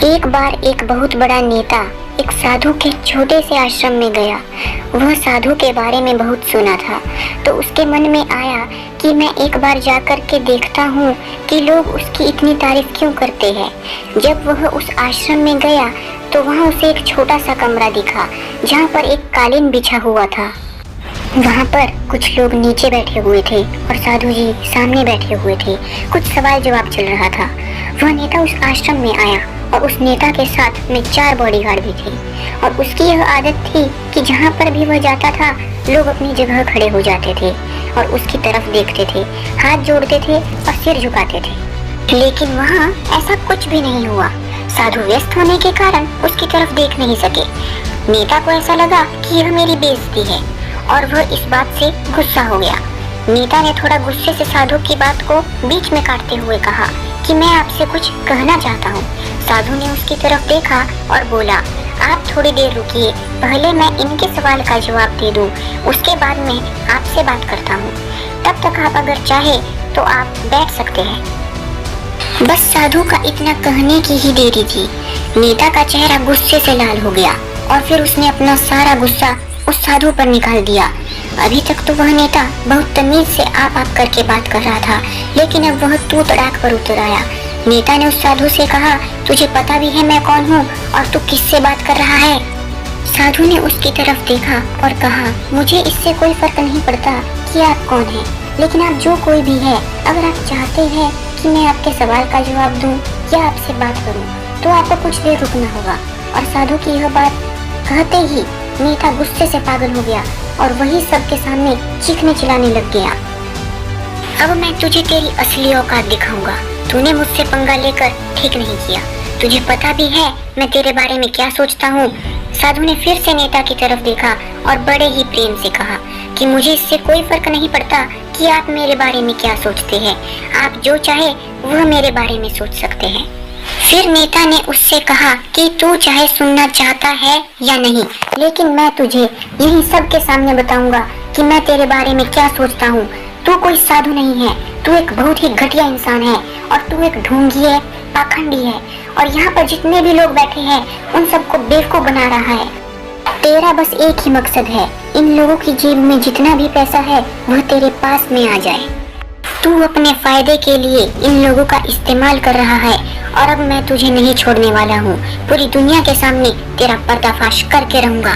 एक बार एक बहुत बड़ा नेता एक साधु के छोटे से आश्रम में गया। वह साधु के बारे में बहुत सुना था, तो उसके मन में आया कि मैं एक बार जाकर के देखता हूँ कि लोग उसकी इतनी तारीफ क्यों करते हैं। जब वह उस आश्रम में गया तो वहाँ उसे एक छोटा सा कमरा दिखा जहाँ पर एक कालीन बिछा हुआ था। वहाँ पर कुछ लोग नीचे बैठे हुए थे और साधु जी सामने बैठे हुए थे। कुछ सवाल जवाब चल रहा था। वह नेता उस आश्रम में आया और उस नेता के साथ में 4 बॉडीगार्ड भी थे और उसकी यह आदत थी कि जहाँ पर भी वह जाता था लोग अपनी जगह खड़े हो जाते थे और उसकी तरफ देखते थे, हाथ जोड़ते थे और सिर झुकाते थे। लेकिन वहाँ ऐसा कुछ भी नहीं हुआ। साधु व्यस्त होने के कारण उसकी तरफ देख नहीं सके। नेता को ऐसा लगा कि यह मेरी बेइज्जती है और वह इस बात से गुस्सा हो गया। नेता ने थोड़ा गुस्से से साधु की बात को बीच में काटते हुए कहा कि मैं आपसे कुछ कहना चाहता हूँ। साधु ने उसकी तरफ देखा और बोला, आप थोड़ी देर रुकिए, पहले मैं इनके सवाल का जवाब दे दूँ, उसके बाद मैं आपसे बात करता हूँ। तब तक आप अगर चाहे तो आप बैठ सकते हैं। बस साधु का इतना कहने की ही देरी थी। नेता का चेहरा गुस्से से लाल हो गया और फिर उसने अपना सारा गुस्सा उस साधु पर निकाल दिया। अभी तक तो वह नेता बहुत तमीज से आप करके बात कर रहा था, लेकिन अब वह तू तड़ाक पर उतर आया। नेता ने उस साधु से कहा, तुझे पता भी है मैं कौन हूँ और तू किससे बात कर रहा है? साधु ने उसकी तरफ देखा और कहा, मुझे इससे कोई फर्क नहीं पड़ता कि आप कौन हैं, लेकिन आप जो कोई भी है, अगर आप चाहते हैं कि मैं आपके सवाल का जवाब दूं या आपसे बात करूं, तो आपको कुछ देर रुकना होगा। और साधु की यह बात कहते ही नेता गुस्से से पागल हो गया और वही सबके सामने चीखने चिल्लाने लग गया। अब मैं तुझे तेरी असली औकात दिखाऊंगा। तूने मुझसे पंगा लेकर ठीक नहीं किया। तुझे पता भी है मैं तेरे बारे में क्या सोचता हूँ। साधु ने फिर से नेता की तरफ देखा और बड़े ही प्रेम से कहा कि मुझे इससे कोई फर्क नहीं पड़ता कि आप मेरे बारे में क्या सोचते हैं। आप जो चाहे वह मेरे बारे में सोच सकते हैं। फिर नेता ने उससे कहा कि तू चाहे सुनना चाहता है या नहीं, लेकिन मैं तुझे यही सबके सामने बताऊंगा कि मैं तेरे बारे में क्या सोचता हूँ। तू कोई साधु नहीं है, तू एक बहुत ही घटिया इंसान है और तू एक ढोंगी है, पाखंडी है और यहाँ पर जितने भी लोग बैठे हैं उन सबको बेवकूफ बना रहा है। तेरा बस एक ही मकसद है, इन लोगों की जेब में जितना भी पैसा है वह तेरे पास में आ जाए। तू अपने फायदे के लिए इन लोगों का इस्तेमाल कर रहा है और अब मैं तुझे नहीं छोड़ने वाला हूँ। पूरी दुनिया के सामने तेरा पर्दाफाश करके रहूंगा।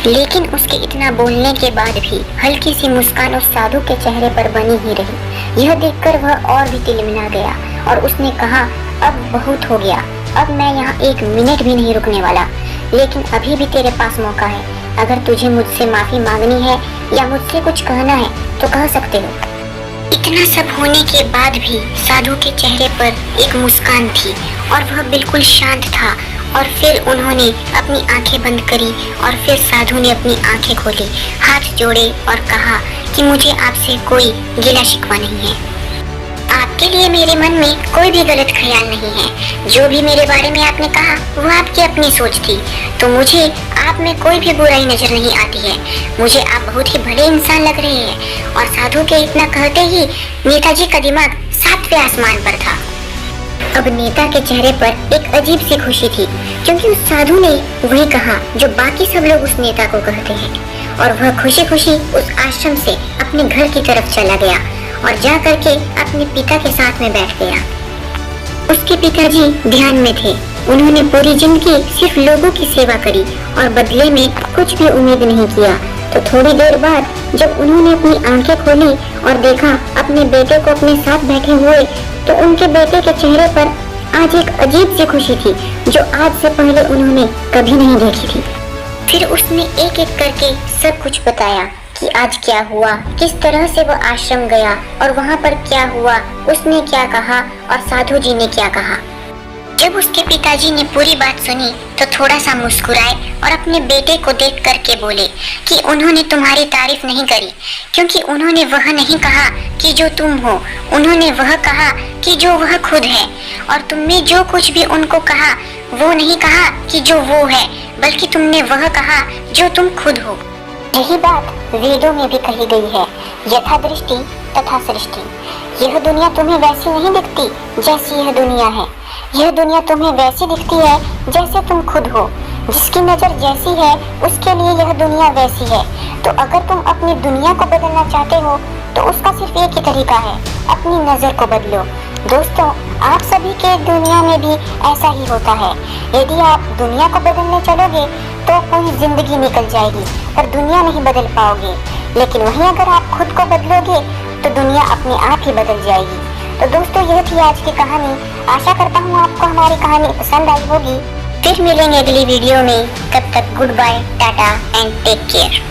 लेकिन उसके इतना बोलने के बाद भी हल्की सी मुस्कान उस साधु के चेहरे पर बनी ही रही। यह देखकर वह और भी तिलमिला गया और उसने कहा, अब बहुत हो गया, अब मैं यहाँ 1 मिनट भी नहीं रुकने वाला। लेकिन अभी भी तेरे पास मौका है। अगर तुझे मुझसे माफी मांगनी है या मुझसे कुछ कहना है तो कह सकते हो। इतना सब होने के बाद भी साधु के चेहरे पर एक मुस्कान थी और वह बिल्कुल शांत था। और फिर उन्होंने अपनी आंखें बंद करी और फिर साधु ने अपनी आंखें खोली, हाथ जोड़े और कहा कि मुझे आपसे कोई गिला शिकवा नहीं है। आपके लिए मेरे मन में कोई भी गलत ख्याल नहीं है। जो भी मेरे बारे में आपने कहा वो आपकी अपनी सोच थी, तो मुझे आप में कोई भी बुराई नजर नहीं आती है। मुझे आप बहुत ही बड़े इंसान लग रहे हैं। और साधु के इतना कहते ही नेताजी का दिमाग 7वें आसमान पर था। अब नेता के चेहरे पर एक अजीब सी खुशी थी, क्योंकि उस साधु ने वही कहा जो बाकी सब लोग उस नेता को कहते हैं। और वह खुशी खुशी उस आश्रम से अपने घर की तरफ चला गया और जा करके अपने पिता के साथ में बैठ गया। उसके पिताजी ध्यान में थे। उन्होंने पूरी जिंदगी सिर्फ लोगों की सेवा करी और बदले में कुछ भी उम्मीद नहीं किया। तो थोड़ी देर बाद जब उन्होंने अपनी आंखें खोली और देखा अपने बेटे को अपने साथ बैठे हुए, तो उनके बेटे के चेहरे पर आज एक अजीब सी खुशी थी जो आज से पहले उन्होंने कभी नहीं देखी थी। फिर उसने एक एक करके सब कुछ बताया कि आज क्या हुआ, किस तरह से वो आश्रम गया और वहाँ पर क्या हुआ, उसने क्या कहा और साधु जी ने क्या कहा। जब उसके पिताजी ने पूरी बात सुनी तो थोड़ा सा मुस्कुराए और अपने बेटे को देख करके बोले कि उन्होंने तुम्हारी तारीफ नहीं करी, क्योंकि उन्होंने वह नहीं कहा कि जो तुम हो, उन्होंने वह कहा कि जो वह खुद है। और तुमने जो कुछ भी उनको कहा वो नहीं कहा कि जो वो है, बल्कि तुमने वह कहा जो तुम खुद हो। यही बात वेदों में भी कही गई है, यथा दृष्टि तथा सृष्टि। यह दुनिया तुम्हें वैसी नहीं दिखती जैसी यह दुनिया है, यह दुनिया तुम्हें वैसी दिखती है जैसे तुम खुद हो। जिसकी नज़र जैसी है उसके लिए यह दुनिया वैसी है। तो अगर तुम अपनी दुनिया को बदलना चाहते हो तो उसका सिर्फ एक ही तरीका है, अपनी नज़र को बदलो। दोस्तों, आप सभी के दुनिया में भी ऐसा ही होता है। यदि आप दुनिया को बदलने चलोगे तो पूरी जिंदगी निकल जाएगी पर दुनिया नहीं बदल पाओगे। लेकिन वहीं अगर आप खुद को बदलोगे तो दुनिया अपने आप ही बदल जाएगी। तो दोस्तों, यह थी आज की कहानी। आशा करता हूँ आपको हमारी कहानी पसंद आई होगी। फिर मिलेंगे अगली वीडियो में। तब तक goodbye, ta-ta and take care.